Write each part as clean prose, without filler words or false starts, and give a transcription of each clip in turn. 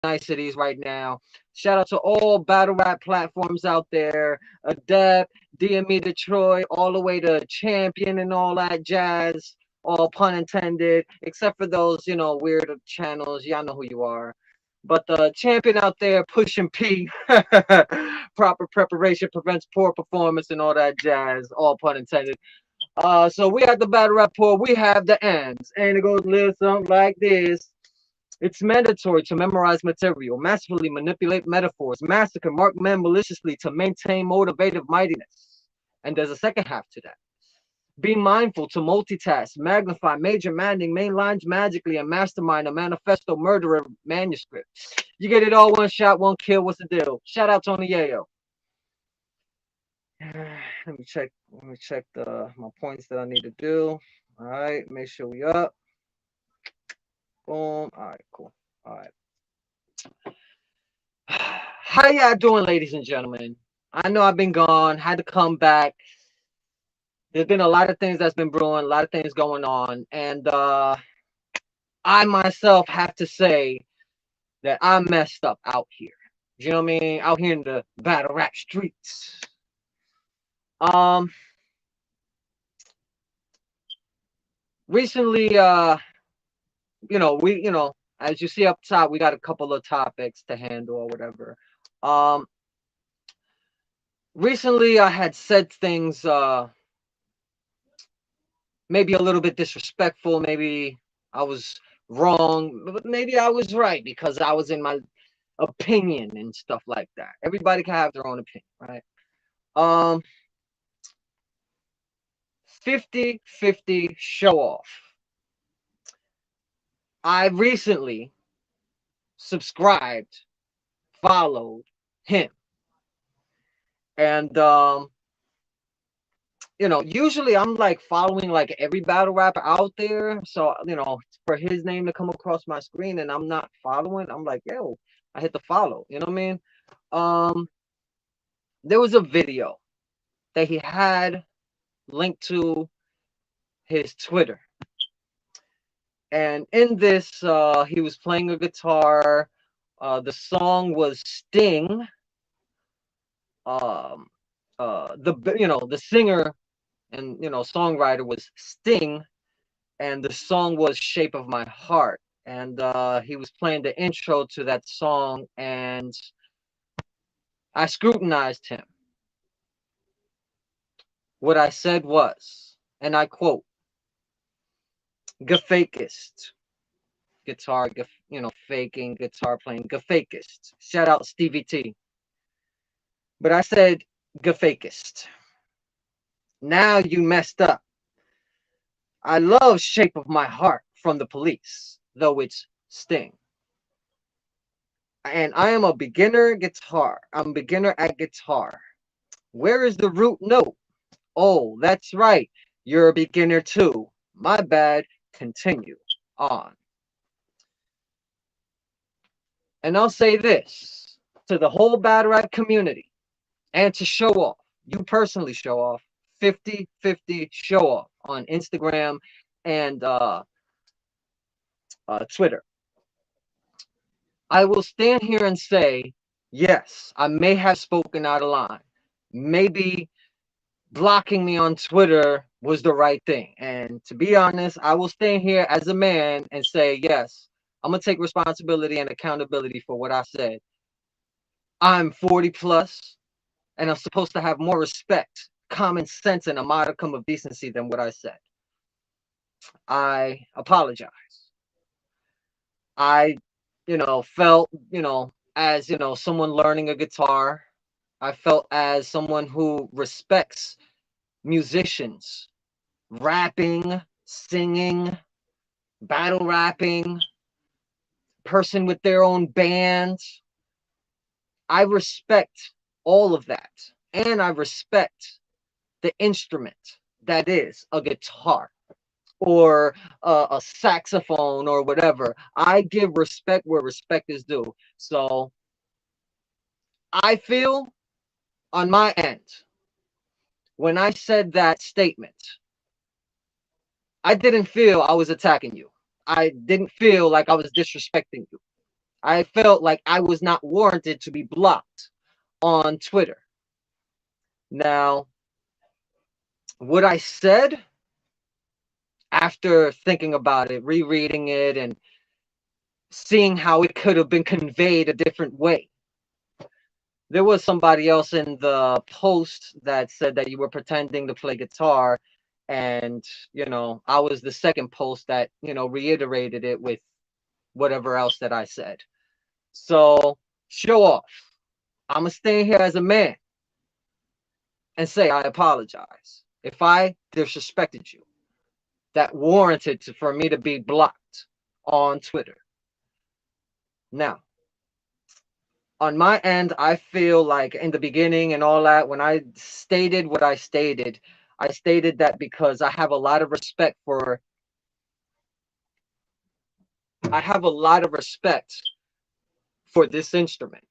niceties right now. Shout out to all battle rap platforms out there, Adept, DME Detroit, all the way to Champion and all that jazz. All pun intended, except for those, weird channels. Y'all know who you are. But the champion out there pushing P, proper preparation prevents poor performance and all that jazz. All pun intended. So we at the battle rapport, we have the ends, and it goes a little something like this. It's mandatory to memorize material, masterfully manipulate metaphors, massacre, mark men maliciously to maintain motivative mightiness. And there's a second half to that. Be mindful to multitask, magnify, major manding, main lines magically, and mastermind a manifesto murderer manuscript. You get it all, one shot, one kill. What's the deal? Shout out Tony Yayo. Let me check the my points that I need to do. All right, make sure we up. Boom. All right, cool. All right. How y'all doing, ladies and gentlemen? I know I've been gone, had to come back. There's been a lot of things that's been brewing, a lot of things going on, and I myself have to say that I messed up out here. You know what I mean? Out here in the battle rap streets. Um, recently, as you see up top, we got a couple of topics to handle or whatever. Um, recently I had said things maybe a little bit disrespectful, maybe I was wrong, but maybe I was right because I was in my opinion and stuff like that. Everybody can have their own opinion, right? Um 50-50 show off. I recently subscribed, followed him. And usually I'm like following like every battle rapper out there. So, for his name to come across my screen and I'm not following, I'm like, yo, I hit the follow. You know what I mean? Um, there was a video that he had linked to his Twitter. And in this, he was playing a guitar. The song was Sting. Um, the singer and songwriter was Sting, and the song was Shape of My Heart. And he was playing the intro to that song, and I scrutinized him. What I said was, and I quote, "Gafakist guitar, faking guitar playing, Gafakist." Shout out Stevie T. But I said, "Gafakist. Now you messed up. I love Shape of My Heart from the Police, though it's Sting. And I am a beginner guitar. I'm a beginner at guitar. Where is the root note? Oh, that's right. You're a beginner too. My bad. Continue on." And I'll say this to the whole battle rap community and to show off. You personally show off. 50-50 show off on Instagram and Twitter. I will stand here and say, yes, I may have spoken out of line. Maybe blocking me on Twitter was the right thing. And to be honest, I will stand here as a man and say, yes, I'm going to take responsibility and accountability for what I said. I'm 40 plus, and I'm supposed to have more respect, common sense, and a modicum of decency than what I said. I apologize. I, felt, as, someone learning a guitar. I felt as someone who respects musicians, rapping, singing, battle rapping, person with their own band. I respect all of that. And I respect the instrument that is a guitar or a saxophone or whatever. I give respect where respect is due. So I feel on my end, when I said that statement, I didn't feel I was attacking you. I didn't feel like I was disrespecting you. I felt like I was not warranted to be blocked on Twitter. Now, what I said after thinking about it, rereading it, and seeing how it could have been conveyed a different way. There was somebody else in the post that said that you were pretending to play guitar, and I was the second post that reiterated it with whatever else that I said. So, show off. I'm gonna stay here as a man and say I apologize if I disrespected you. That warranted for me to be blocked on Twitter. Now, on my end, I feel like in the beginning and all that, when I stated what I stated that because I have a lot of respect for this instrument,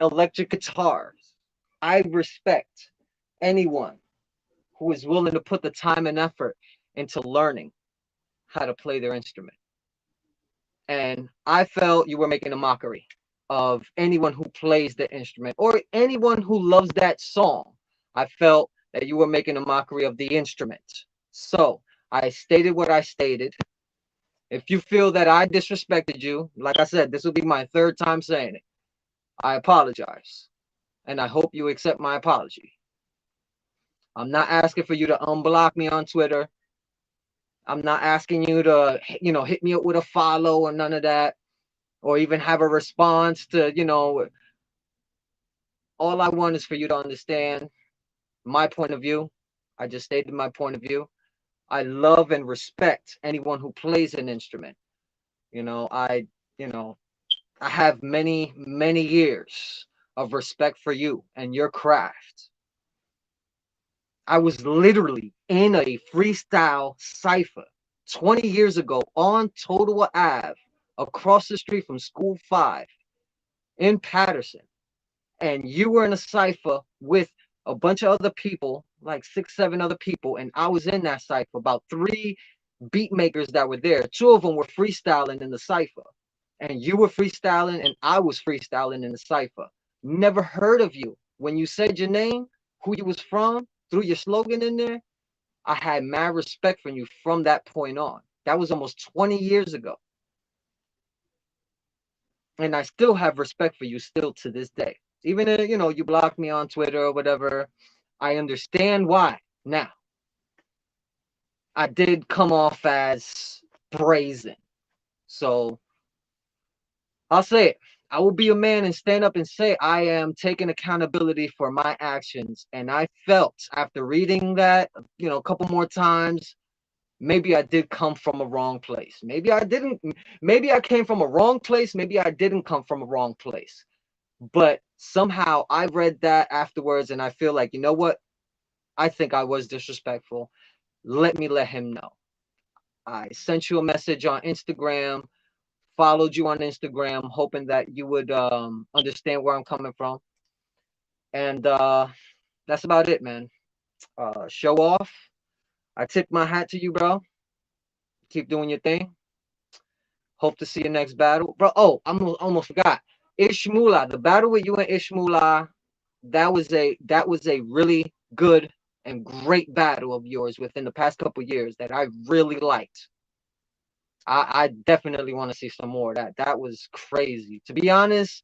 electric guitars. I respect anyone who is willing to put the time and effort into learning how to play their instrument. And I felt you were making a mockery of anyone who plays the instrument or anyone who loves that song. I felt that you were making a mockery of the instrument. So I stated what I stated. If you feel that I disrespected you, like I said, this will be my third time saying it. I apologize. And I hope you accept my apology. I'm not asking for you to unblock me on Twitter. I'm not asking you to, hit me up with a follow or none of that, or even have a response to, all I want is for you to understand my point of view. I just stated my point of view. I love and respect anyone who plays an instrument. You know, I, you know, I have many, many years of respect for you and your craft. I was literally in a freestyle cipher 20 years ago on Totowa Ave, across the street from School 5 in Patterson. And you were in a cipher with a bunch of other people, like 6, 7 other people. And I was in that cipher, about 3 beat makers that were there. 2 of them were freestyling in the cipher. And you were freestyling and I was freestyling in the cipher. Never heard of you. When you said your name, who you was from, threw your slogan in there, I had mad respect for you from that point on. That was almost 20 years ago. And I still have respect for you still to this day. Even if, you blocked me on Twitter or whatever, I understand why now. I did come off as brazen. So I'll say it. I will be a man and stand up and say I am taking accountability for my actions. And I felt after reading that, a couple more times, maybe I did come from a wrong place. Maybe I didn't. Maybe I came from a wrong place. Maybe I didn't come from a wrong place. But somehow I read that afterwards and I feel like, you know what? I think I was disrespectful. Let me let him know. I sent you a message on Instagram, followed you on Instagram, hoping that you would understand where I'm coming from. And that's about it, man. Show off. I tip my hat to you, bro. Keep doing your thing. Hope to see you next battle, bro. Oh, I almost forgot. Ishmula, the battle with you and Ishmula, that was a really good and great battle of yours within the past couple years that I really liked. I definitely want to see some more of that. That was crazy. To be honest,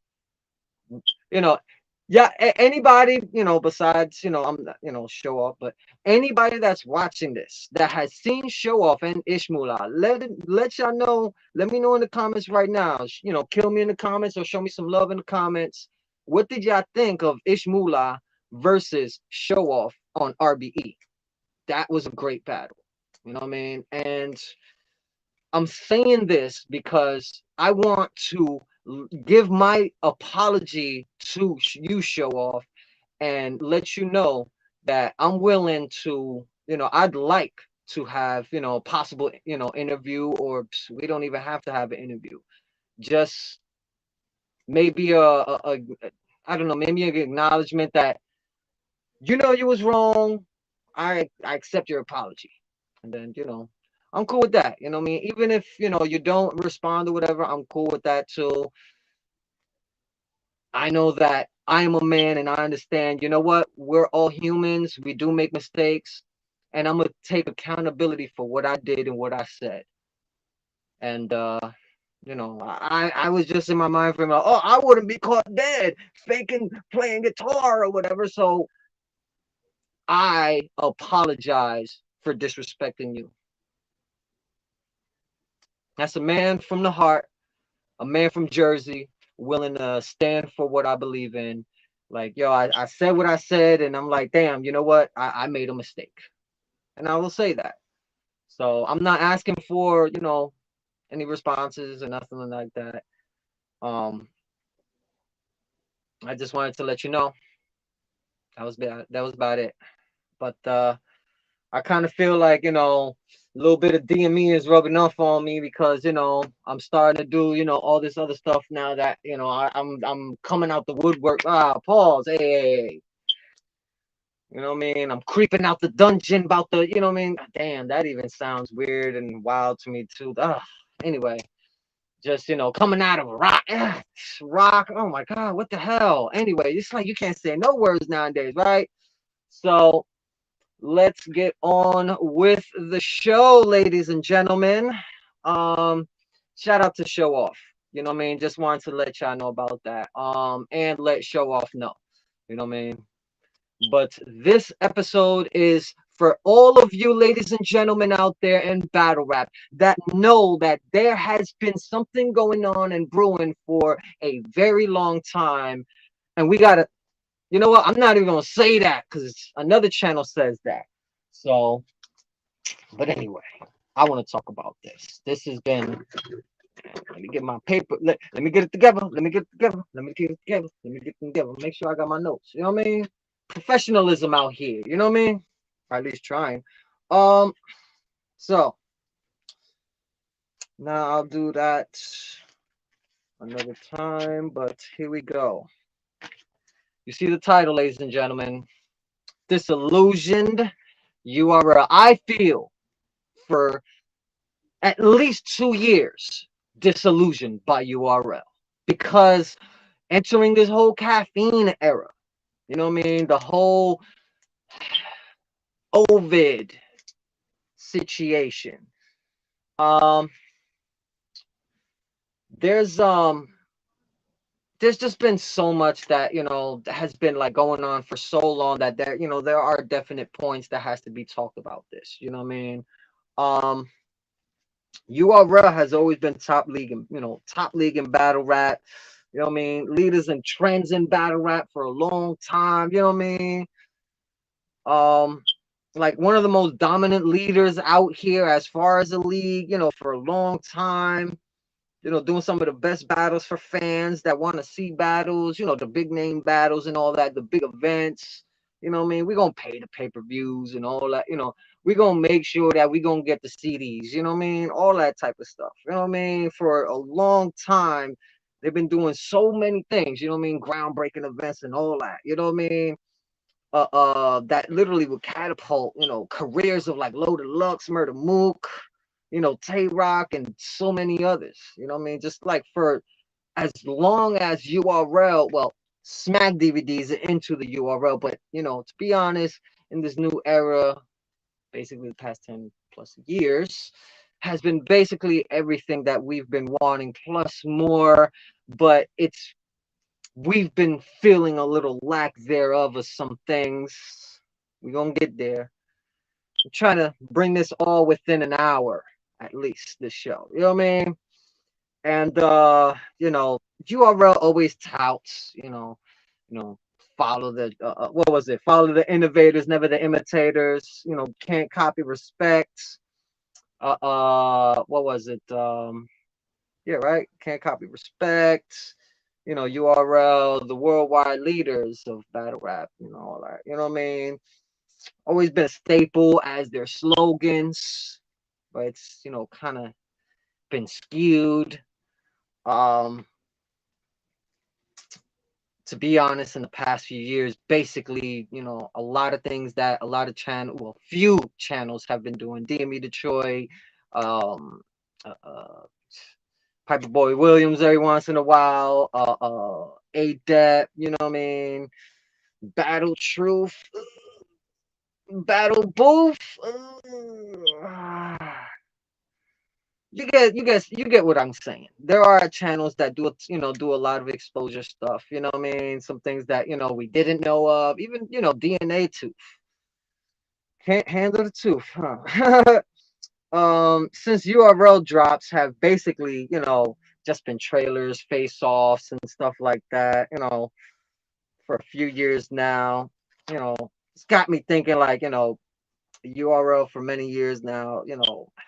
you know, yeah, anybody, besides, I'm not, show off, but anybody that's watching this that has seen show off and Ishmula, let y'all know, let me know in the comments right now. Kill me in the comments or show me some love in the comments. What did y'all think of Ishmula versus show off on RBE? That was a great battle. You know what I mean? And I'm saying this because I want to give my apology to you, show off, and let you know that I'm willing to, I'd like to have, a possible, interview, or we don't even have to have an interview. Just maybe I don't know, maybe an acknowledgement that, you was wrong. I accept your apology. And then, I'm cool with that. You know what I mean? Even if, you don't respond or whatever, I'm cool with that too. I know that I am a man and I understand, you know what? We're all humans. We do make mistakes. And I'm going to take accountability for what I did and what I said. And, I was just in my mind frame, like, oh, I wouldn't be caught dead faking playing guitar or whatever. So I apologize for disrespecting you. That's a man from the heart, a man from Jersey, willing to stand for what I believe in. Like, yo, I said what I said, and I'm like, damn, you know what? I made a mistake. And I will say that. So I'm not asking for, any responses or nothing like that. Um, I just wanted to let you know that was about it. But I kind of feel like, a little bit of DME is rubbing off on me because, I'm starting to do, all this other stuff now that, I'm coming out the woodwork. Pause. Hey. You know what I mean? I'm creeping out the dungeon about the, you know what I mean? Damn, that even sounds weird and wild to me too. Anyway, just, coming out of a rock. Rock. Oh my God, what the hell? Anyway, it's like you can't say no words nowadays, right? So let's get on with the show, ladies and gentlemen. Um, Shout out to Show Off. You know what I mean? Just wanted to let y'all know about that. And let Show Off know. You know what I mean? But this episode is for all of you, ladies and gentlemen, out there in battle rap that know that there has been something going on and brewing for a very long time. And we got to, you know what? I'm not even going to say that because another channel says that. So, but anyway, I want to talk about this. This has been, let me get my paper. Let me get it together. Let me get it together. Let me get it together. Let me get it together. Make sure I got my notes. You know what I mean? Professionalism out here. You know what I mean? Or at least trying. Um, so now I'll do that another time, but here we go. You see the title, ladies and gentlemen. Disillusioned. I feel for at least 2 years disillusioned by URL because entering this whole caffeine era, you know what I mean? The whole Ovid situation. Um, there's um there's just been so much that has been like going on for so long that there are definite points that has to be talked about this. You know what I mean? Um, URL has always been top league in battle rap. You know what I mean? Leaders and trends in battle rap for a long time. You know what I mean? Um, like one of the most dominant leaders out here as far as the league. For a long time. Doing some of the best battles for fans that want to see battles, the big name battles and all that, the big events. You know what I mean? We're going to pay the pay-per-views and all that, we're going to make sure that we're going to get the CDs, you know what I mean? All that type of stuff. You know what I mean? For a long time, they've been doing so many things, you know what I mean? Groundbreaking events and all that, you know what I mean? That literally would catapult, careers of like Loaded Lux, Murder Mook, Tay Rock, and so many others. You know what I mean? Just like for as long as URL, well, Smack DVDs are into the URL, but to be honest, in this new era, basically the past 10 plus years, has been basically everything that we've been wanting plus more, but we've been feeling a little lack thereof of some things. We're gonna get there. I'm trying to bring this all within an hour, at least, this show. You know what I mean? And URL always touts, follow the what was it? Follow the innovators, never the imitators, can't copy, respect. What was it? Yeah, right. Can't copy, respect. URL, the worldwide leaders of battle rap, all that. You know what I mean? Always been a staple as their slogans, but it's, kind of been skewed. Um, to be honest, in the past few years, basically, a lot of things that a lot of few channels have been doing. DME Detroit, um, uh, uh, Piper Boy Williams every once in a while, A-Dep, you know what I mean? Battle Truth, Battle Booth. You get what I'm saying. There are channels that do a lot of exposure stuff. You know what I mean? Some things that we didn't know of. Even DNA Tooth. Can't handle the tooth, huh? Since URL drops have basically just been trailers, face offs, and stuff like that. For a few years now. It's got me thinking like URL for many years now.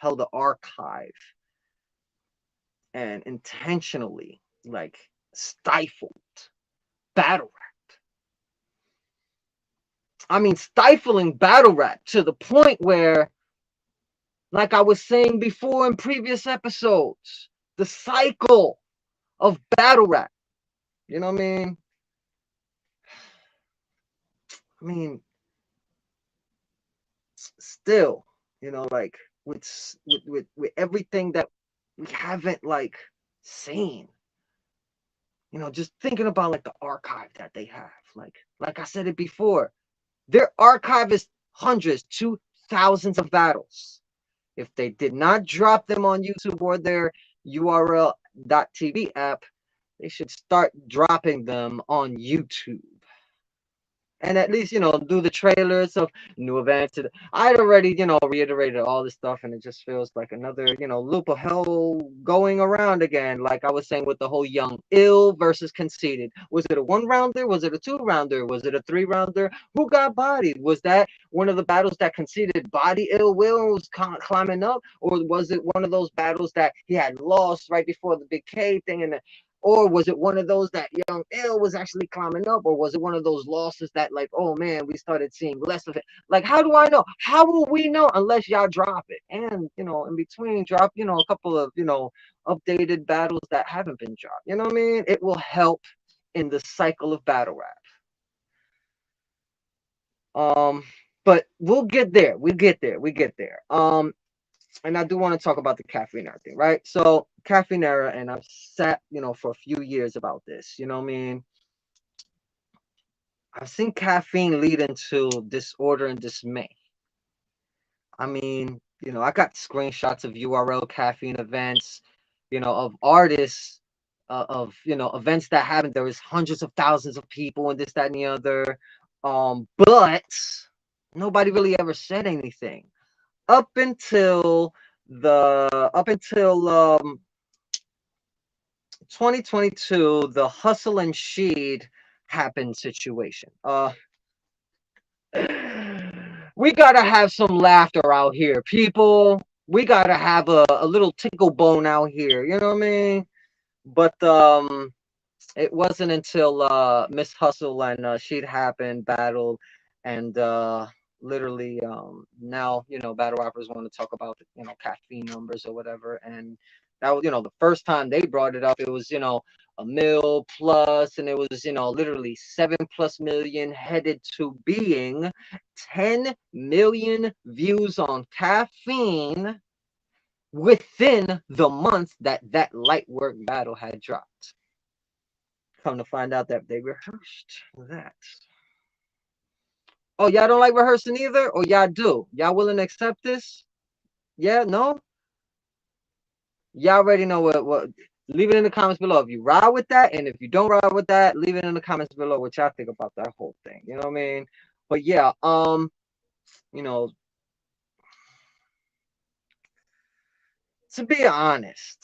Held the archive and intentionally like stifled battle rap. I mean, stifling battle rap to the point where, like I was saying before in previous episodes, the cycle of battle rap. You know what I mean? I mean, still, like with everything that we haven't like seen. Just thinking about like the archive that they have. Like I said it before, their archive is hundreds to thousands of battles. If they did not drop them on YouTube or their URL.tv app, they should start dropping them on YouTube. And at least, do the trailers of new events. I'd already, reiterated all this stuff, and it just feels like another, loop of hell going around again. Like I was saying with the whole Young Ill versus Conceited. Was it a 1-rounder? Was it a 2-rounder? Was it a 3-rounder? Who got bodied? Was that one of the battles that Conceited body Ill Will and was climbing up? Or was it one of those battles that he had lost right before the Big K thing, and or was it one of those that Young Ill was actually climbing up? Or was it one of those losses that, like, oh man, we started seeing less of it? Like, how do I know? How will we know unless y'all drop it? And, in between, drop, a couple of, updated battles that haven't been dropped. You know what I mean? It will help in the cycle of battle rap. But we'll get there. We get there. We get there. And I do want to talk about the caffeine era thing, right? So caffeine era, and I've sat, for a few years about this. You know what I mean? I've seen caffeine lead into disorder and dismay. I mean, I got screenshots of URL caffeine events, of artists, of events that happened. There was hundreds of thousands of people and this, that, and the other. But nobody really ever said anything up until 2022, the Hustle and Sheed happened situation. We gotta have some laughter out here, people. We gotta have a little tickle bone out here. You know what I mean? But it wasn't until Miss Hustle and Sheed happened, battled, and literally now battle rappers want to talk about caffeine numbers or whatever, and that was the first time they brought it up. It was a mil plus, and it was literally 7+ million headed to being 10 million views on caffeine within the month that light work battle had dropped. Come to find out that they rehearsed that. Oh, y'all don't like rehearsing either? Or y'all do? Y'all willing to accept this? Yeah, no? Y'all already know what leave it in the comments below if you ride with that, and if you don't ride with that, leave it in the comments below what y'all think about that whole thing. You know what I mean? But yeah, you know, to be honest,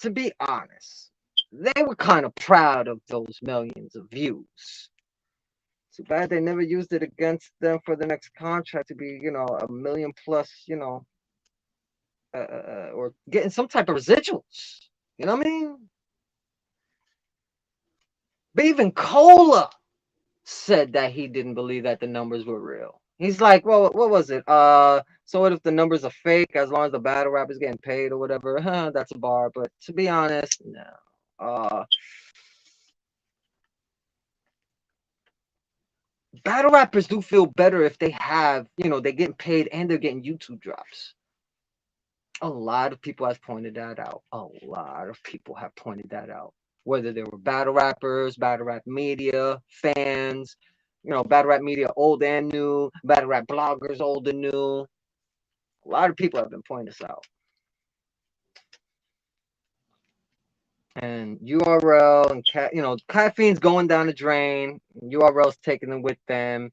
they were kind of proud of those millions of views. Too bad they never used it against them for the next contract to be, a million plus, or getting some type of residuals. You know what I mean? But even Cola said that he didn't believe that the numbers were real. He's like, well, what was it? So what if the numbers are fake? As long as the battle rapper's getting paid or whatever, that's a bar. But to be honest, no. Battle rappers do feel better if they have, they're getting paid and they're getting YouTube drops. A lot of people have pointed that out. A lot of people have pointed that out. Whether they were battle rappers, battle rap media, fans, battle rap media old and new, battle rap bloggers old and new. A lot of people have been pointing this out. And URL and caffeine's going down the drain. URL's taking them with them.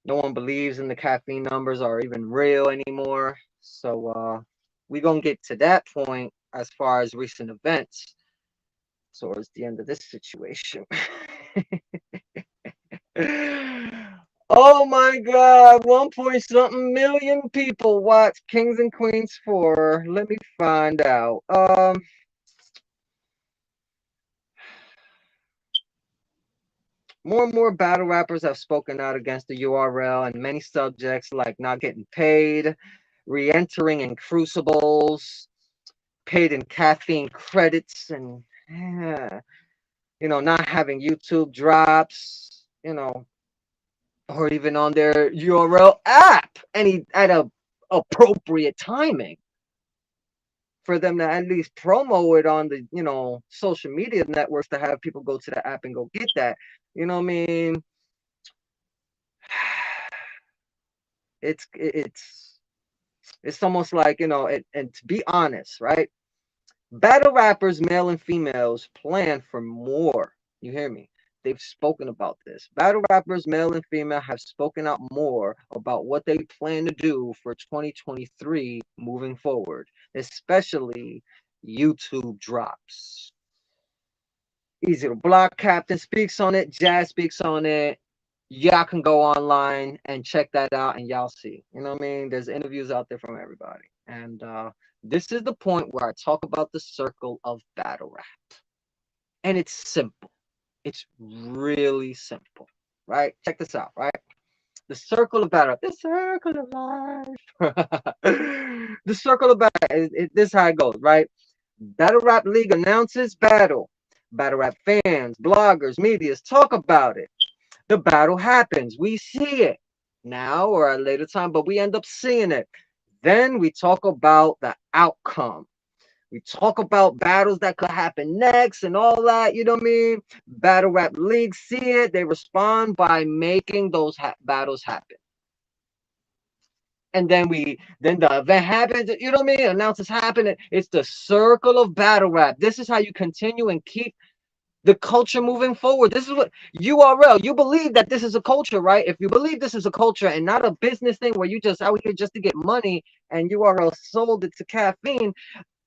No one believes in the caffeine numbers are even real anymore. So we're gonna get to that point as far as recent events towards the end of this situation. Oh my God, 1 point something million people watch Kings and Queens 4. Let me find out. More and more battle rappers have spoken out against the URL and many subjects like not getting paid, re-entering in crucibles, paid in caffeine credits, and not having YouTube drops, or even on their URL app at a appropriate timing for them to at least promo it on the social media networks to have people go to the app and go get that. You know what I mean? It's almost like, and to be honest, right? Battle rappers, male and females, plan for more. You hear me? They've spoken about this. Battle rappers, male and female, have spoken out more about what they plan to do for 2023 moving forward, especially YouTube drops. Easy to Block Captain speaks on it. Jazz speaks on it. Y'all can go online and check that out and y'all see. You know what I mean? There's interviews out there from everybody. And this is the point where I talk about the circle of battle rap. And it's simple. It's really simple, right? Check this out, right? The circle of battle, the circle of life. The circle of battle, this is how it goes, right? Battle Rap League announces battle. Battle rap fans, bloggers, medias talk about it. The battle happens. We see it now or at a later time, but we end up seeing it. Then we talk about the outcome. We talk about battles that could happen next and all that. You know what I mean? Battle Rap League see it. They respond by making those battles happen. And then the event happens. You know what I mean? Announces happening. It's the circle of battle rap. This is how you continue and keep the culture moving forward. This is what URL, you believe that this is a culture, right? If you believe this is a culture and not a business thing where you just out here just to get money and URL sold it to caffeine,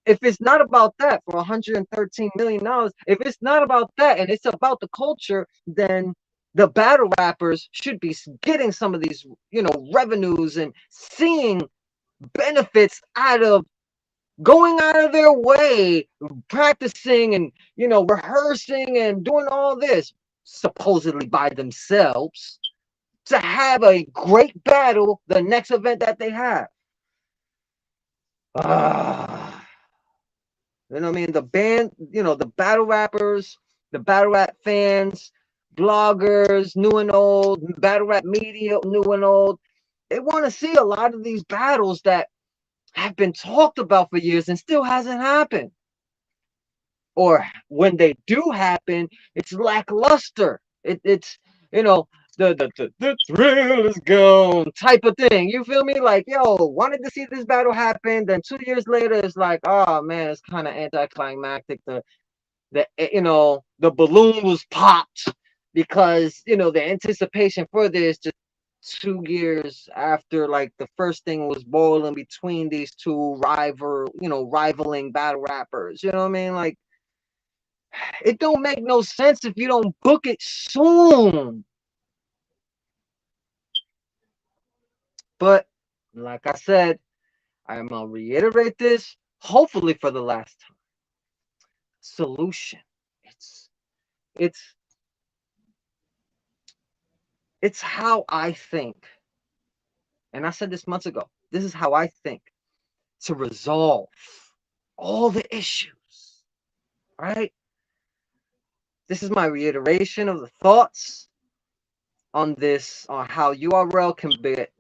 if it's not about that for $113 million, if it's not about that and it's about the culture, then the battle rappers should be getting some of these, revenues and seeing benefits out of going out of their way, practicing and, rehearsing and doing all this, supposedly by themselves, to have a great battle the next event that they have. You know what I mean? The band, the battle rappers, the battle rap fans, bloggers, new and old, battle rap media, new and old, they want to see a lot of these battles that have been talked about for years and still hasn't happened. Or when they do happen, it's lackluster. It's the thrill is gone type of thing. You feel me? Like, yo, wanted to see this battle happen. Then 2 years later, it's like, oh man, it's kind of anticlimactic. The balloon was popped because the anticipation for this just 2 years after like the first thing was boiling between these two rivaling battle rappers. You know what I mean? Like, it don't make no sense if you don't book it soon. But like I said, I'm gonna reiterate this, hopefully for the last time. Solution. It's it's how I think. And I said this months ago. This is how I think to resolve all the issues. Right? This is my reiteration of the thoughts. on this, on how URL can get,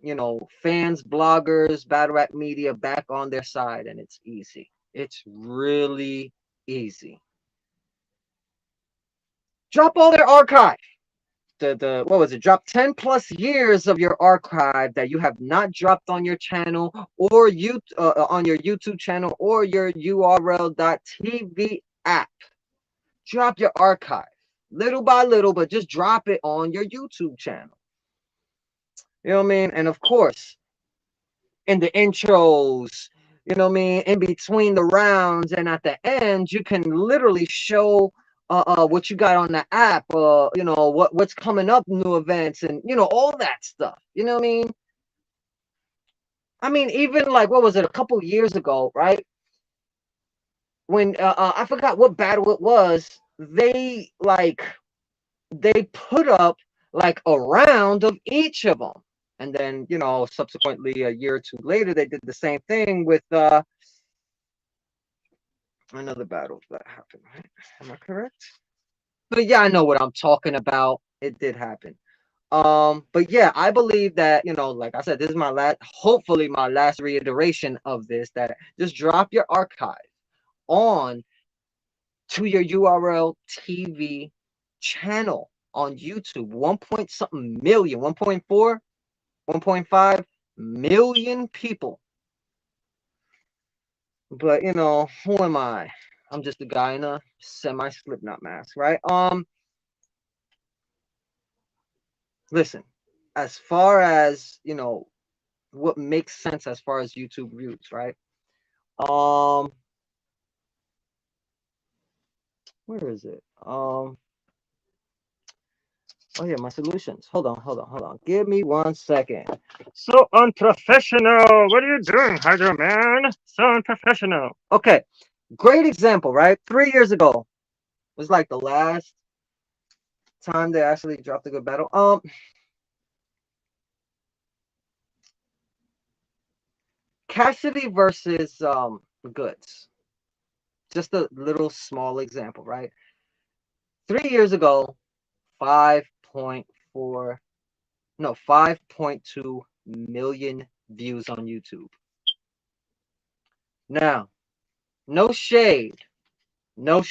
fans, bloggers, battle rap media back on their side, and it's easy. It's really easy. Drop all their archive. The what was it? Drop 10 plus years of your archive that you have not dropped on your channel or you on your YouTube channel or your URL.tv app. Drop your archive little by little, but just drop it on your YouTube channel. You know what I mean? And of course, in the intros, you know what I mean, in between the rounds and at the end, you can literally show what you got on the app, what's coming up, new events, and all that stuff. You know what I mean? I mean, even like, what was it, a couple years ago, right? When I forgot what battle it was, they put up like a round of each of them. And then, subsequently a year or two later, they did the same thing with another battle that happened, right? Am I correct? But yeah, I know what I'm talking about. It did happen. But yeah, I believe that, like I said, this is my last, hopefully my last reiteration of this, that just drop your archive on to your URL TV channel on YouTube. 1 point something million, 1.4, 1.5 million people. But who am I? I'm just a guy in a semi Slipknot mask, right? Listen, as far as what makes sense as far as YouTube views, right? Where is it? Oh yeah, my solutions. Hold on. Give me 1 second. So unprofessional. What are you doing, Hydro Man? So unprofessional. Okay, great example, right? 3 years ago was like the last time they actually dropped a good battle. Cassidy versus Goods. Just a little small example, right? 3 years ago, 5.2 million views on YouTube. Now, no shade to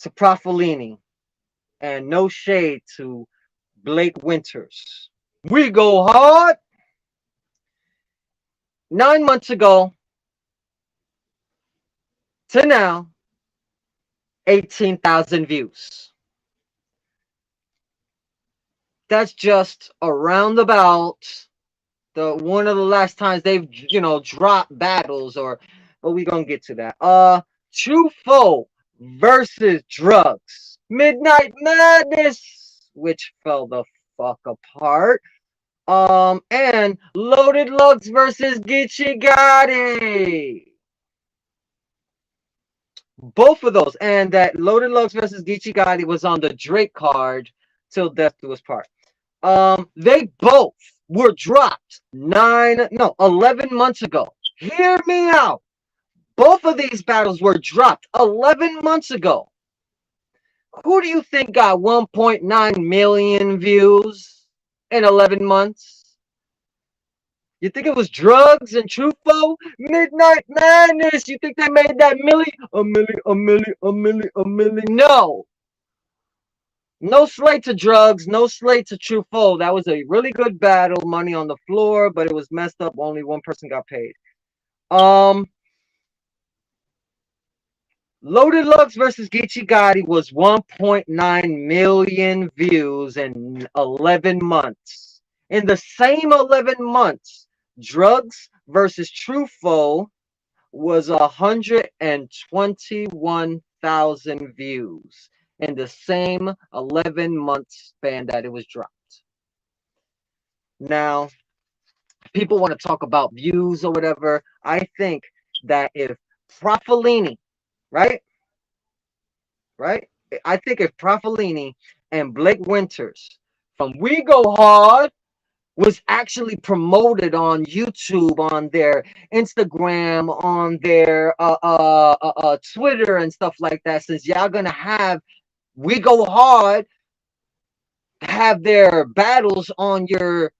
Profilini, and no shade to Blake Winters. We go hard. 9 months ago to now, 18,000 views. That's just around about the one of the last times they've dropped battles, but we gonna get to that. True Foe versus Drugs. Midnight Madness, which fell the fuck apart. And Loaded Lugs versus Geechee Gotti. Both of those, and that Loaded Lugs versus Geechee Gotti was on the Drake card till death do us part. They both were dropped 11 months ago. Hear me out. Both of these battles were dropped 11 months ago. Who do you think got 1.9 million views in 11 months? You think it was Drugs and Trufo? Midnight Madness. You think they made that a million? No. No slate to Drugs, no slate to Trufo. That was a really good battle. Money on the floor, but it was messed up. Only one person got paid. Loaded Lugs versus Geechee Gotti was 1.9 million views in 11 months. In the same 11 months, Drugs versus Trufo was 121,000 views in the same 11-month span that it was dropped. Now, people want to talk about views or whatever. I think that if Profilini, right? I think if Profilini and Blake Winters from We Go Hard was actually promoted on YouTube, on their Instagram, on their Twitter and stuff like that, since y'all gonna have We Go Hard have their battles on your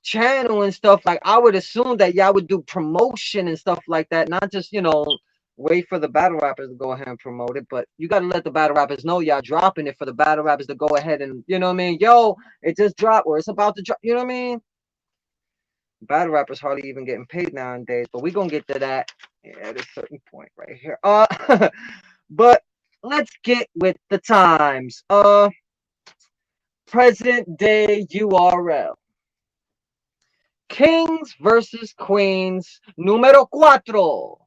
channel and stuff, like I would assume that y'all would do promotion and stuff like that, not just, wait for the battle rappers to go ahead and promote it, but you got to let the battle rappers know y'all dropping it for the battle rappers to go ahead and, you know what I mean? Yo, it just dropped, or it's about to drop, you know what I mean? Battle rappers hardly even getting paid nowadays, but we gonna get to that at a certain point right here. But let's get with the times. Present day URL. Kings versus Queens, número cuatro.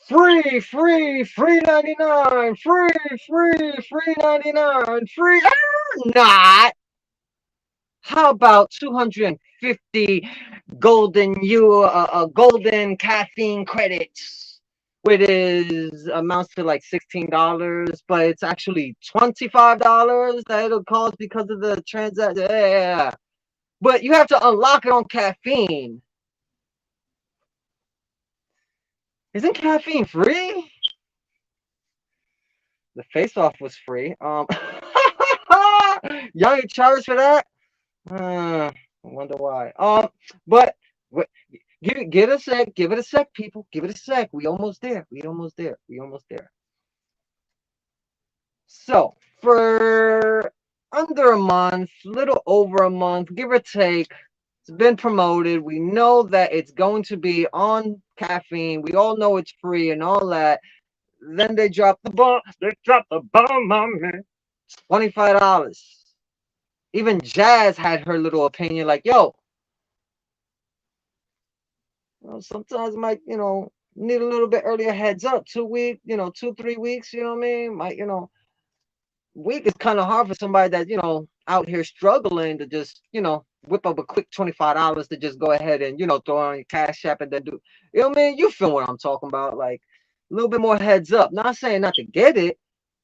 Free, free, free 99, free, free, free 99, free, not. How about 250 golden caffeine credits, which is amounts to like $16, but it's actually $25 that it'll cost because of the transaction. Yeah. But you have to unlock it on caffeine. Isn't caffeine free? The face off was free. Y'all ain't charged for that? I wonder why. But give it a sec. Give it a sec, people. Give it a sec. We almost there. We almost there. We almost there. So for under a month, little over a month, give or take, it's been promoted. We know that it's going to be on caffeine. We all know it's free and all that. Then they drop the bomb. They drop the bomb on me. $25. Even Jazz had her little opinion, like, yo, sometimes might, need a little bit earlier heads up. 2 weeks, 2, 3 weeks, you know what I mean? Might, week is kind of hard for somebody that, out here struggling to just, whip up a quick $25 to just go ahead and, throw on your cash app and then do, you know what I mean? You feel what I'm talking about? Like a little bit more heads up. Not saying not to get it.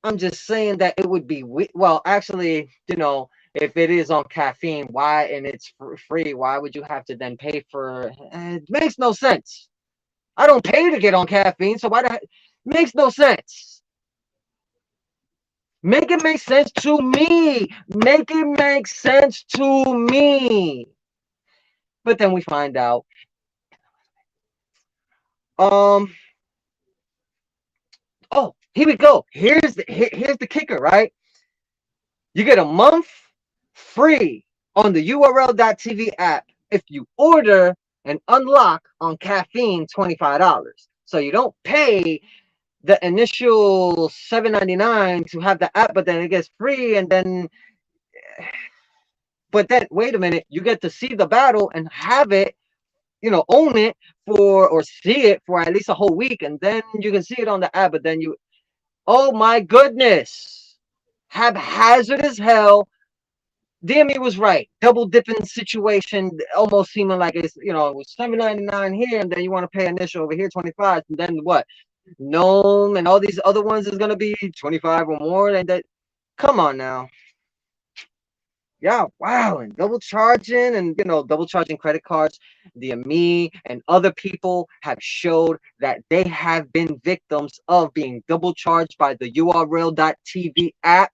I'm just saying that it would be, well, actually, if it is on caffeine, why, and it's free, why would you have to then pay for, it makes no sense. I don't pay to get on caffeine, so why the heck, makes no sense. Make it make sense to me. Make it make sense to me. But then we find out, oh, here we go. Here's the kicker, right? You get a month free on the URL.tv app if you order and unlock on caffeine $25. So you don't pay the initial $7.99 to have the app, but then it gets free, and then, but then wait a minute, you get to see the battle and have it, own it or see it for at least a whole week, and then you can see it on the app, but then oh my goodness, haphazard as hell. DME was right. Double dipping situation, almost seeming like it's, it was $7.99 here, and then you want to pay initial over here, 25, and then what? Gnome and all these other ones is gonna be 25 or more. And that, come on now. Yeah, wow, and double charging and double charging credit cards. DME and other people have showed that they have been victims of being double charged by the URL.tv app.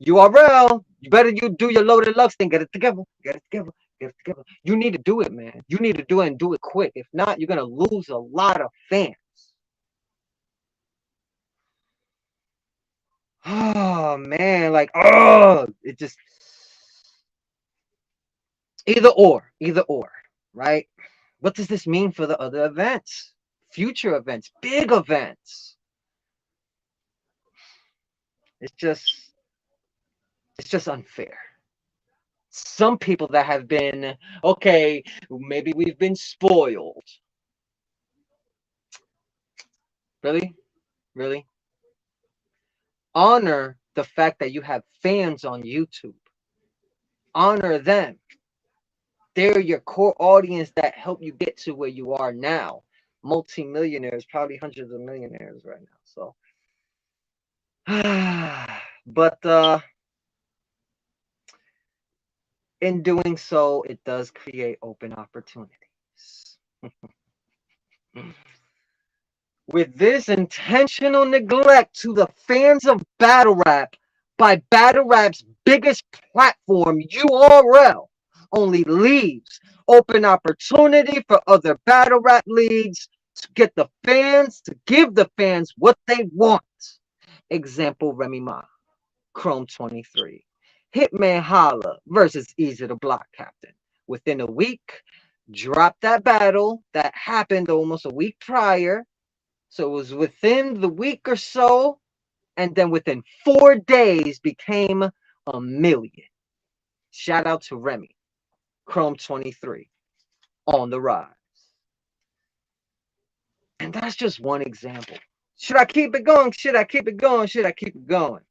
URL, you better do your loaded lux thing. Get it together. Get it together. Get it together. You need to do it, man. You need to do it and do it quick. If not, you're gonna lose a lot of fans. Oh man, like, it just either or, right? What does this mean for the other events, future events, big events? It's just unfair. Some people that have been, okay, maybe we've been spoiled. Really? Honor the fact that you have fans on YouTube. Honor them. They're your core audience that help you get to where you are now. Multi-millionaires, probably hundreds of millionaires right now. So, but in doing so, it does create open opportunities. With this intentional neglect to the fans of battle rap by battle rap's biggest platform URL only leaves open opportunity for other battle rap leagues to get the fans, to give the fans what they want. Example, Remy Ma, Chrome 23. Hitman Holla versus Easy the Block Captain. Within a week, dropped that battle that happened almost a week prior. So it was within the week or so, and then within 4 days became a million. Shout out to Remy, Chrome 23, on the rise. And that's just one example. Should I keep it going? Should I keep it going? Should I keep it going?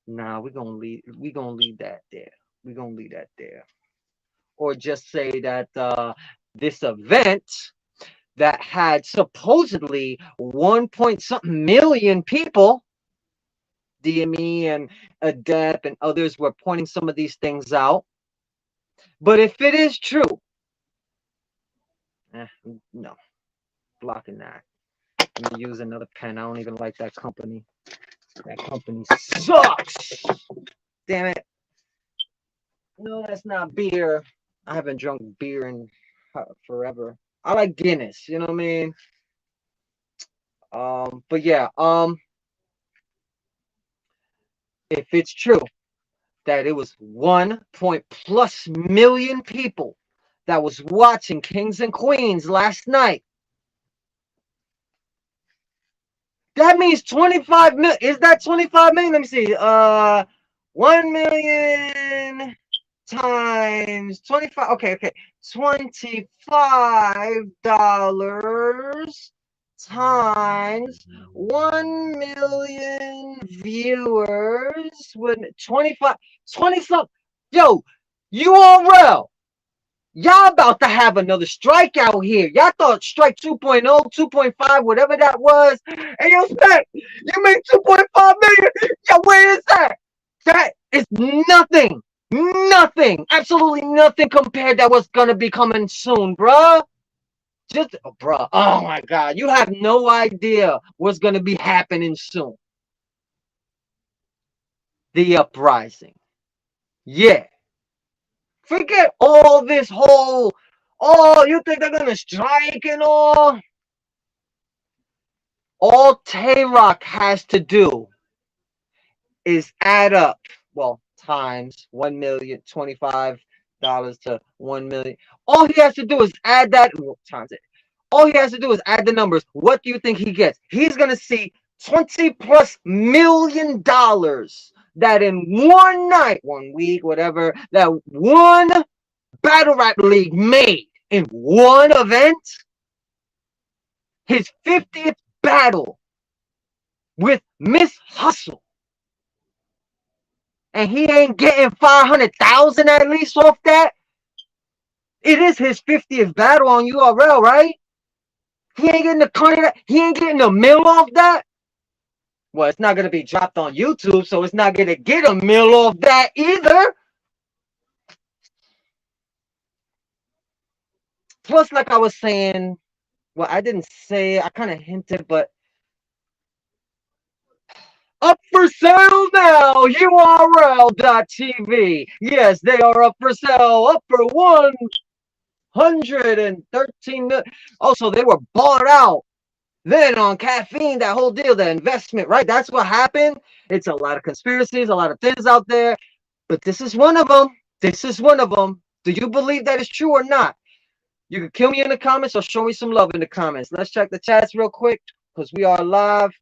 Nah, we're gonna leave that there. We're gonna leave that there. Or just say that this event that had supposedly 1 point something million people, DME and Adept and others were pointing some of these things out. But if it is true, no, blocking that. Let me use another pen. I don't even like that company. That company sucks. Damn it. No, that's not beer. I haven't drunk beer in forever. I like Guinness, you know what I mean? But yeah, if it's true that it was 1+ million people that was watching Kings and Queens last night, that means 25 million. Is that 25 million? Let me see. 1 million times 25. Okay. $25 times 1 million viewers with 20 something. Yo, URL. Y'all about to have another strike out here. Y'all thought strike 2.0, 2.5, whatever that was. And yo, Spec, you made 2.5 million. Yo, where is that? That is nothing. Nothing. Absolutely nothing compared to what's going to be coming soon, bruh. Bruh. Oh my God. You have no idea what's going to be happening soon. The Uprising. Yeah. Forget all this whole, oh, you think they're going to strike and all? All Tay-Rock has to do is add up, well, times 1 million, $25 to 1 million. All he has to do is add that, times it. All he has to do is add the numbers. What do you think he gets? He's going to see $20+ million that in one night, 1 week, whatever, that one battle rap league made in one event. His 50th battle with Miss Hustle. And he ain't getting 500,000 at least off that. It is his 50th battle on URL, right? He ain't getting the $100. He ain't getting a mil off that. Well, it's not gonna be dropped on YouTube, so it's not gonna get a mil off that either. Plus, like I was saying, well, I didn't say, I kind of hinted, but up for sale now, URL.tv. Yes, they are up for sale, up for 113 million. Also, they were bought out. Then on caffeine, that whole deal, the investment, right? That's what happened. It's a lot of conspiracies, a lot of things out there, but this is one of them. This is one of them. Do you believe that is true or not? You can kill me in the comments or show me some love in the comments. Let's check the chats real quick because we are live.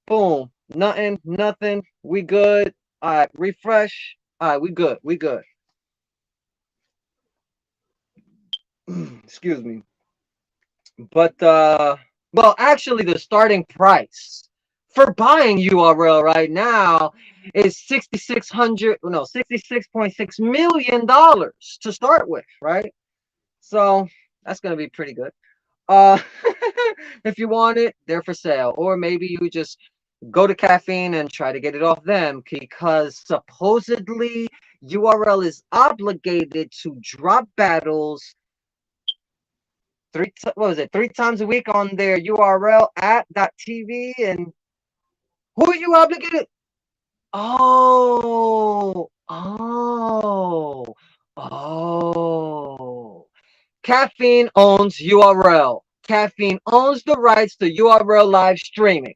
Boom. Nothing. We good. All right. Refresh. All right. We good. We good. Excuse me. But, well, actually, the starting price for buying URL right now is $66.6 million to start with, right? So that's gonna be pretty good. If you want it, they're for sale. Or maybe you just go to caffeine and try to get it off them, because supposedly URL is obligated to drop battles three times a week on their URL at .tv. And who are you obligated? Oh, Caffeine owns URL. Caffeine owns the rights to URL live streaming.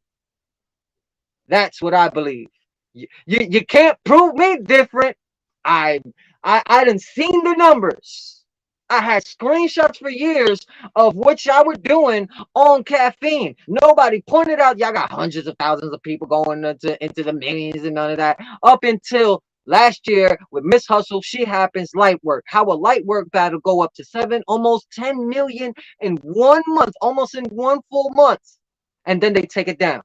That's what I believe. You can't prove me different. I I done seen the numbers. I had screenshots for years of what y'all were doing on caffeine. Nobody pointed out y'all got hundreds of thousands of people going into the millions and none of that. Up until last year with Miss Hustle, She Happens, Light Work. How a light work battle go up to 7, almost 10 million in 1 month, almost in one full month. And then they take it down.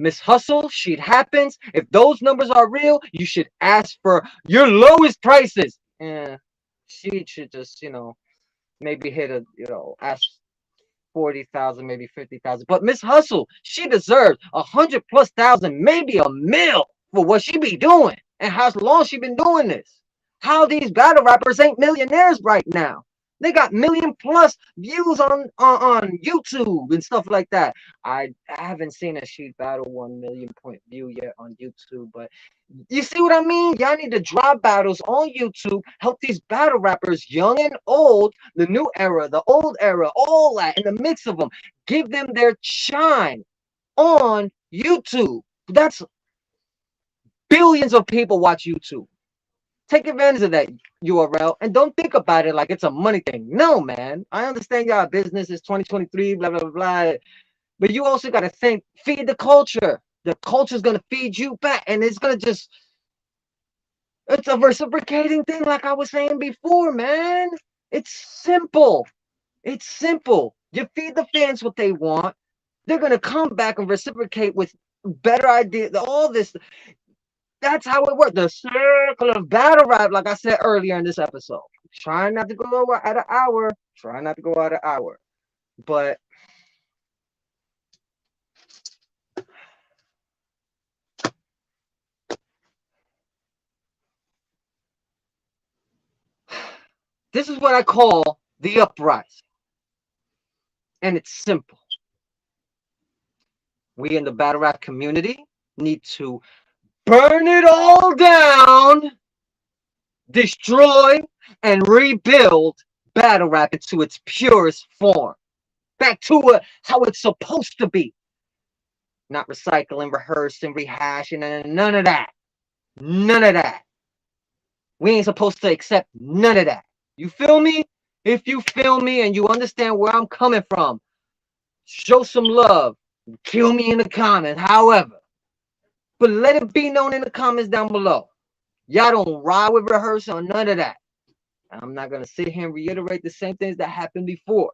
Miss Hustle, She Happens. If those numbers are real, you should ask for your lowest prices. Yeah, she should just, maybe hit ask 40,000, maybe 50,000. But Miss Hustle, she deserves 100,000+, maybe a mil for what she be doing and how long she been doing this. How these battle rappers ain't millionaires right now. They got million+ views on YouTube and stuff like that. I haven't seen a Sheet Battle 1 million point view yet on YouTube, but you see what I mean? Y'all need to drop battles on YouTube, help these battle rappers, young and old, the new era, the old era, all that in the mix of them. Give them their shine on YouTube. That's billions of people watch YouTube. Take advantage of that URL and don't think about it like it's a money thing. No, man. I understand y'all business is 2023, blah, blah, blah, blah. But you also got to think, feed the culture. The culture is going to feed you back. And it's going to it's a reciprocating thing like I was saying before, man. It's simple. It's simple. You feed the fans what they want. They're going to come back and reciprocate with better ideas. All this. That's how it works. The circle of battle rap, like I said earlier in this episode. Trying not to go over at an hour. Trying not to go out an hour. But this is what I call the uprising. And it's simple. We in the battle rap community need to burn it all down, destroy, and rebuild battle rap into its purest form. Back to how it's supposed to be. Not recycling, rehearsing, rehashing, and none of that. None of that. We ain't supposed to accept none of that. You feel me? If you feel me and you understand where I'm coming from, show some love. Kill me in the comments, however. But let it be known in the comments down below. Y'all don't ride with rehearsal or none of that. I'm not going to sit here and reiterate the same things that happened before.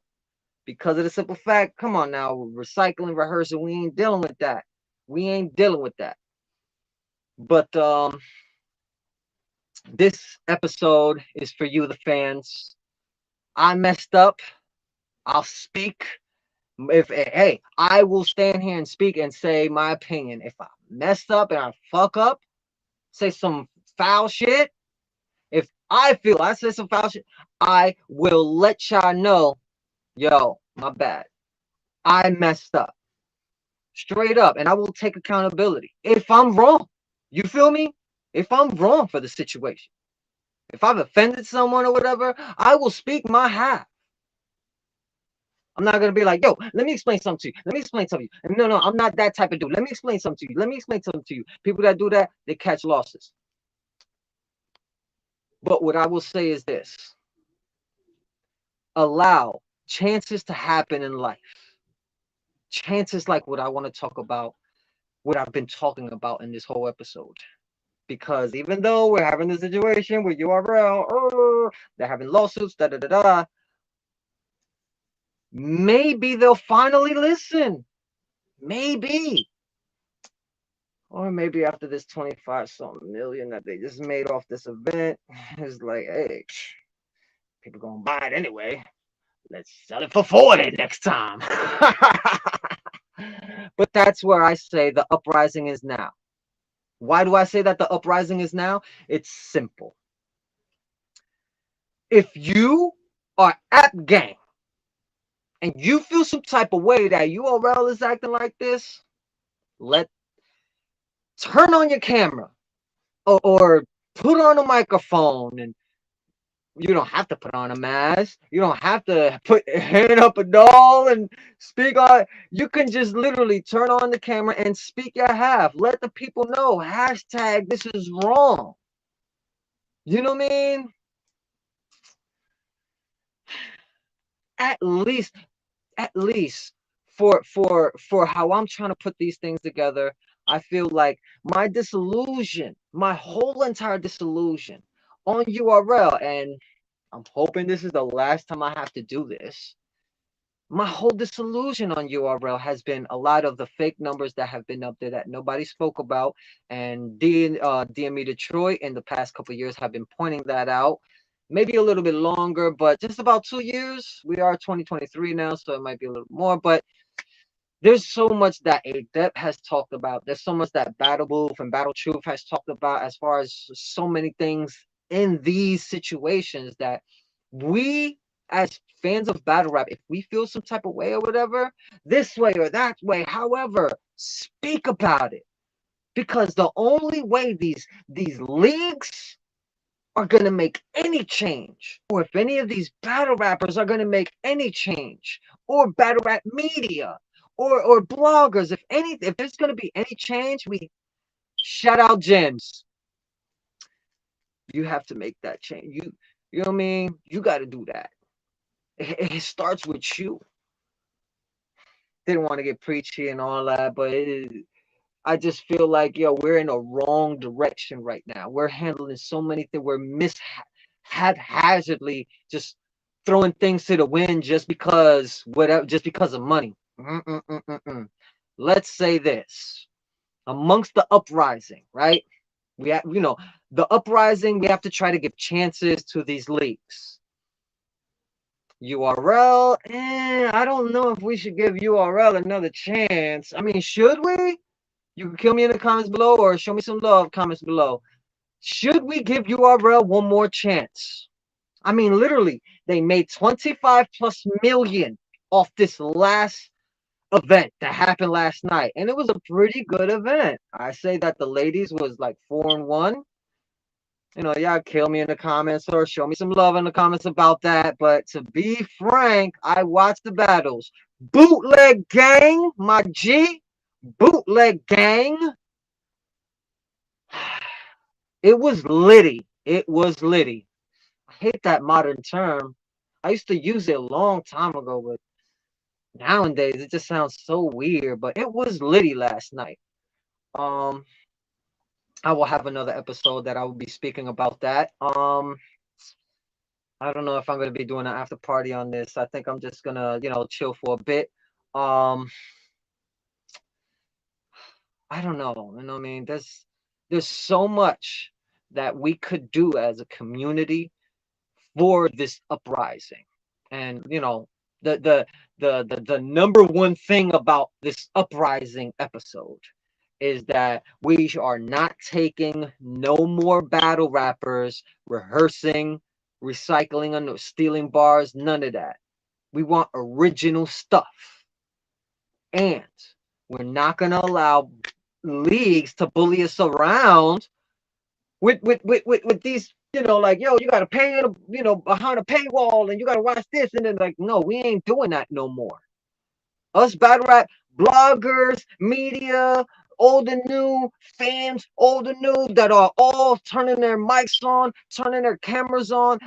Because of the simple fact, come on now, recycling, rehearsal, we ain't dealing with that. We ain't dealing with that. But this episode is for you, the fans. I messed up. I'll speak. Hey, I will stand here and speak and say my opinion. If I messed up and I fuck up, say some foul shit, if I feel I said some foul shit, I will let y'all know, yo, my bad. I messed up. Straight up. And I will take accountability if I'm wrong. You feel me? If I'm wrong for the situation. If I've offended someone or whatever, I will speak my half. I'm not going to be like, yo, let me explain something to you. Let me explain something to you. No, I'm not that type of dude. Let me explain something to you. Let me explain something to you. People that do that, they catch losses. But what I will say is this. Allow chances to happen in life. Chances like what I want to talk about, what I've been talking about in this whole episode. Because even though we're having this situation with URL, they're having lawsuits, maybe they'll finally listen. Maybe. Or maybe after this 25-something million that they just made off this event, it's like, hey, people gonna buy it anyway. Let's sell it for 40 next time. But that's where I say the uprising is now. Why do I say that the uprising is now? It's simple. If you are App Gang and you feel some type of way that URL is acting like this, turn on your camera or put on a microphone and You don't have to put on a mask. You don't have to put a hand up a doll and speak on. You can just literally turn on the camera and speak your half. Let the people know. Hashtag this is wrong. You know what I mean? At least, at least for how I'm trying to put these things together, I feel like my disillusion, my whole entire disillusion on URL, and I'm hoping this is the last time I have to do this. My whole disillusion on URL has been a lot of the fake numbers that have been up there that nobody spoke about, and DME Detroit in the past couple of years have been pointing that out. Maybe a little bit longer, but just about 2 years. We are 2023 now, so it might be a little more. But there's so much that Adept has talked about. There's so much that Battle Booth and Battle Truth has talked about as far as so many things in these situations that we as fans of battle rap, if we feel some type of way or whatever, this way or that way, however, speak about it. Because the only way these leagues are gonna make any change, or if any of these battle rappers are gonna make any change, or battle rap media, or bloggers, if there's gonna be any change, we shout out Gems. You have to make that change. You know what I mean? You got to do that. It starts with you. Didn't want to get preachy and all that, but I just feel like, yo, we're in a wrong direction right now. We're handling so many things. We're haphazardly just throwing things to the wind just because whatever, just because of money. Let's say this: amongst the uprising, right? We have, the uprising. We have to try to give chances to these leagues. URL, I don't know if we should give URL another chance. I mean, should we? You can kill me in the comments below or show me some love comments below. Should we give URL one more chance? I mean, literally, they made 25 plus million off this last event that happened last night. And it was a pretty good event. I say that the ladies was like 4-1. Y'all kill me in the comments or show me some love in the comments about that. But to be frank, I watched the battles. Bootleg gang, my G. Bootleg gang. It was litty. It was litty. I hate that modern term. I used to use it a long time ago, but nowadays it just sounds so weird. But it was litty last night. I will have another episode that I will be speaking about that. I don't know if I'm gonna be doing an after party on this. I think I'm just gonna, chill for a bit. I don't know. You know what I mean? There's so much that we could do as a community for this uprising. And the number one thing about this uprising episode is that we are not taking no more battle rappers rehearsing, recycling, and stealing bars, none of that. We want original stuff. And we're not gonna allow leagues to bully us around with these, like, yo, you gotta pay, behind a paywall, and you gotta watch this, and then like, no, we ain't doing that no more. Us battle rap bloggers, media, old and new, fans, old and new, that are all turning their mics on, turning their cameras on.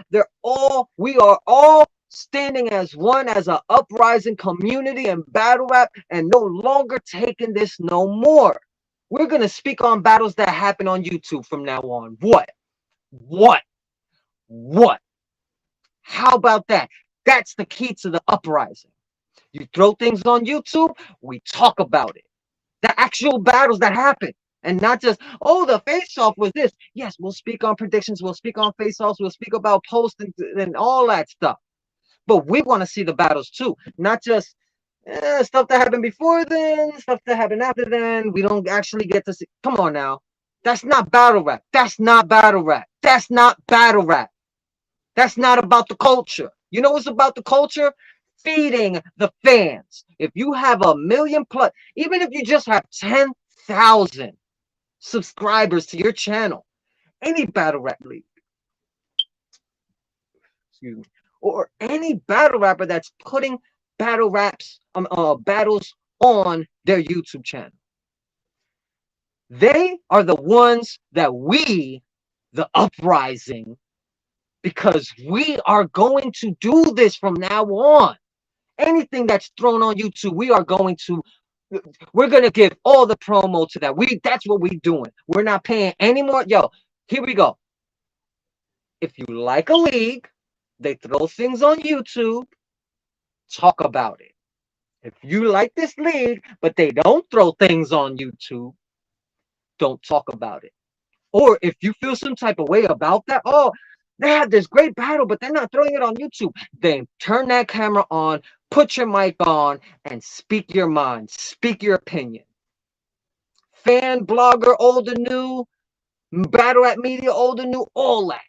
We are all standing as one, as an uprising community and battle rap, and no longer taking this no more. We're going to speak on battles that happen on YouTube from now on. What? How about that? That's the key to the uprising. You throw things on YouTube, we talk about it. The actual battles that happen. And not just, oh, the face-off was this. Yes, we'll speak on predictions. We'll speak on face-offs. We'll speak about posts and all that stuff. But we want to see the battles too. Not just stuff that happened before then, stuff that happened after then. We don't actually get to see. Come on now. That's not battle rap. That's not battle rap. That's not battle rap. That's not about the culture. You know what's about the culture? Feeding the fans. If you have 1 million plus, even if you just have 10,000 subscribers to your channel, any battle rap league, excuse me, or any battle rapper that's putting battles on their YouTube channel. They are the ones that we, the Uprising, because we are going to do this from now on. Anything that's thrown on YouTube, we're gonna give all the promo to that. That's what we doing. We're not paying any more. Yo, here we go. If you like a league, they throw things on YouTube, talk about it. If you like this league, but they don't throw things on YouTube, don't talk about it. Or if you feel some type of way about that, oh, they had this great battle, but they're not throwing it on YouTube, then turn that camera on, put your mic on, and speak your mind, speak your opinion. Fan, blogger, old or new, battle rap media, old or new, all that.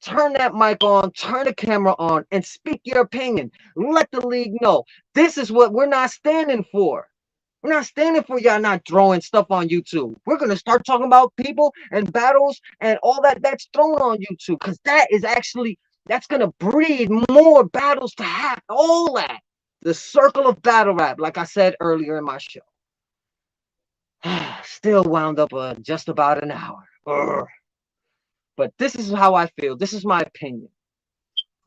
Turn that mic on, turn the camera on, and speak your opinion. Let the league know this is what we're not standing for. We're not standing for y'all not throwing stuff on YouTube. We're going to start talking about people and battles and all that's thrown on YouTube, because that's going to breed more battles to happen. All that. The circle of battle rap, like I said earlier in my show. Still wound up just about an hour. Urgh. But this is how I feel. This is my opinion.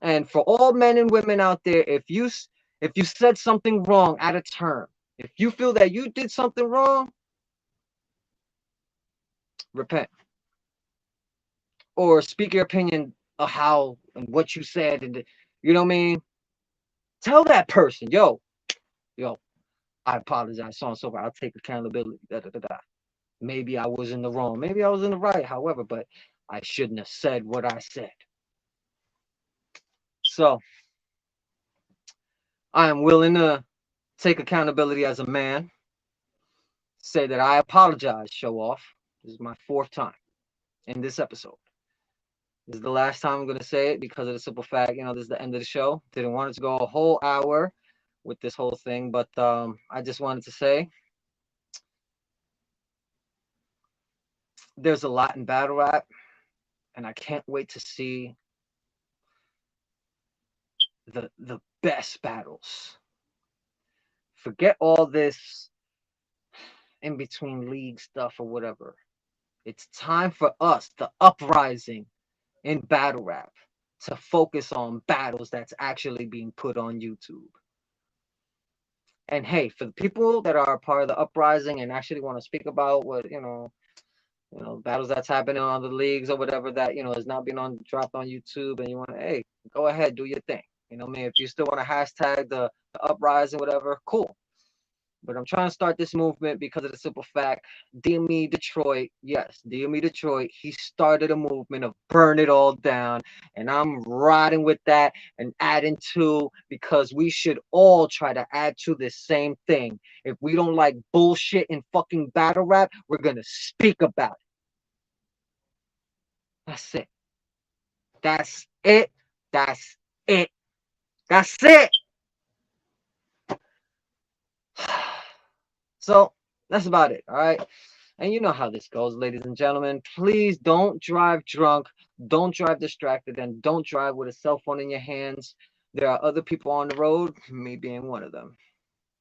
And for all men and women out there, if you said something wrong out of turn, if you feel that you did something wrong, repent. Or speak your opinion of how and what you said, and you know what I mean? Tell that person, yo, I apologize, so and so forth. I'll take accountability. Da, da, da, da. Maybe I was in the wrong. Maybe I was in the right. However, but I shouldn't have said what I said. So I am willing to take accountability as a man. Say that I apologize, show off. This is my 4th time in this episode. This is the last time I'm going to say it, because of the simple fact, this is the end of the show. Didn't want it to go a whole hour with this whole thing, but I just wanted to say there's a lot in battle rap, and I can't wait to see the best battles. Forget all this in between league stuff or whatever. It's time for us, the Uprising in battle rap, to focus on battles that's actually being put on YouTube. And hey, for the people that are part of the Uprising and actually want to speak about what battles that's happening on the leagues or whatever that is not being dropped on YouTube, and you want to, hey, go ahead, do your thing. I mean, if you still want to hashtag the Uprising, whatever, cool. But I'm trying to start this movement because of the simple fact, DME Detroit, yes, DME Detroit, he started a movement of burn it all down. And I'm riding with that and adding to, because we should all try to add to this same thing. If we don't like bullshit in fucking battle rap, we're going to speak about it. That's it. That's it. That's it. That's it. So that's about it. All right. And you know how this goes, ladies and gentlemen. Please don't drive drunk. Don't drive distracted. And don't drive with a cell phone in your hands. There are other people on the road, me being one of them.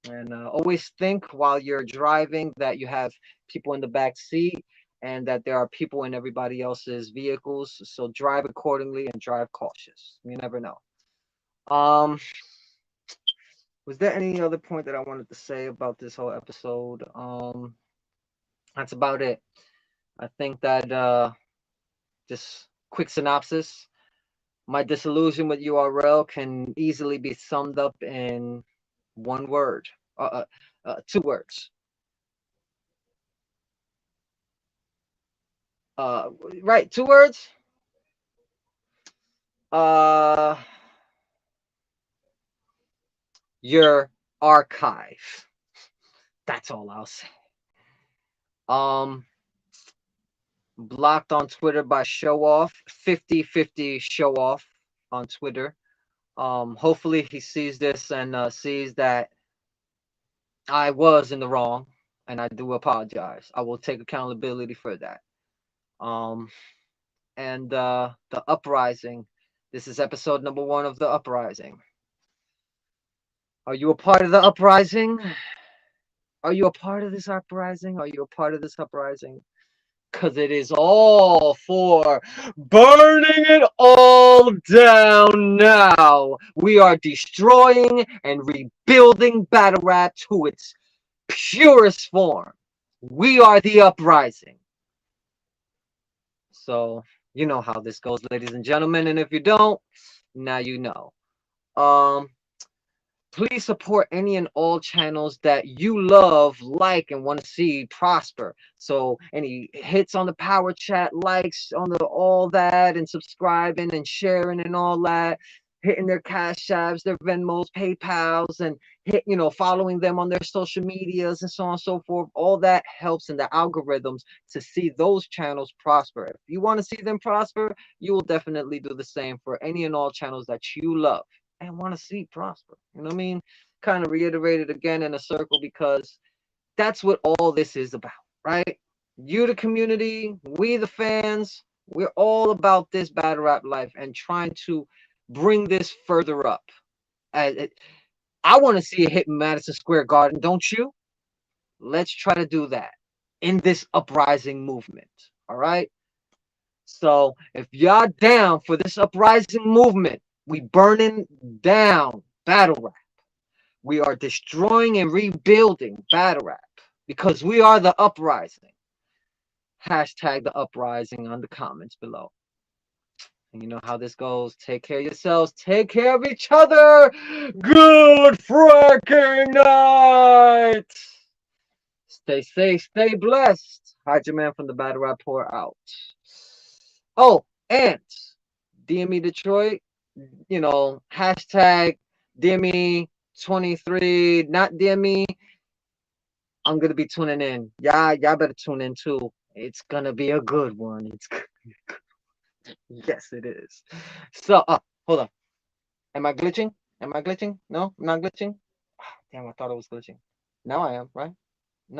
And always think while you're driving that you have people in the back seat and that there are people in everybody else's vehicles. So drive accordingly and drive cautious. You never know. Was there any other point that I wanted to say about this whole episode? That's about it. I think that just quick synopsis. My disillusion with URL can easily be summed up in one word, 2 words. Right, 2 words. Your archive. That's all I'll say. Blocked on Twitter by Show Off, 50/50 Show Off on Twitter. Hopefully he sees this and sees that I was in the wrong, and I do apologize. I will take accountability for that. And the Uprising, This is episode number 1 of the Uprising. Are you a part of the Uprising? Are you a part of this uprising? Are you a part of this uprising? Because it is all for burning it all down now. We are destroying and rebuilding battle rap to its purest form. We are the uprising. So, you know how this goes, ladies and gentlemen. And if you don't, now you know. Um, Please support any and all channels that you love, like, and want to see prosper. So any hits on the power chat, likes on the all that, and subscribing and sharing and all that, hitting their cash apps, their Venmos, PayPals, and following them on their social medias and so on and so forth. All that helps in the algorithms to see those channels prosper. If you want to see them prosper, you will definitely do the same for any and all channels that you love and want to see prosper. You know what I mean? Kind of reiterate it again in a circle because that's what all this is about, right? You, the community, we, the fans, we're all about this battle rap life and trying to bring this further up. I want to see it hit Madison Square Garden, don't you? Let's try to do that in this uprising movement, all right? So if y'all down for this uprising movement, we burning down battle rap. We are destroying and rebuilding battle rap because we are the uprising. Hashtag the uprising on the comments below. And you know how this goes. Take care of yourselves. Take care of each other. Good fracking night. Stay safe. Stay blessed. Hide your man from the battle rap pour out. Oh, and DME Detroit, hashtag DME 23, not DME. I'm gonna be tuning in. Y'all better tune in too. It's gonna be a good one. Yes, it is. So, hold on. Am I glitching? Am I glitching? No, I'm not glitching. Damn, I thought I was glitching. Now I am, right?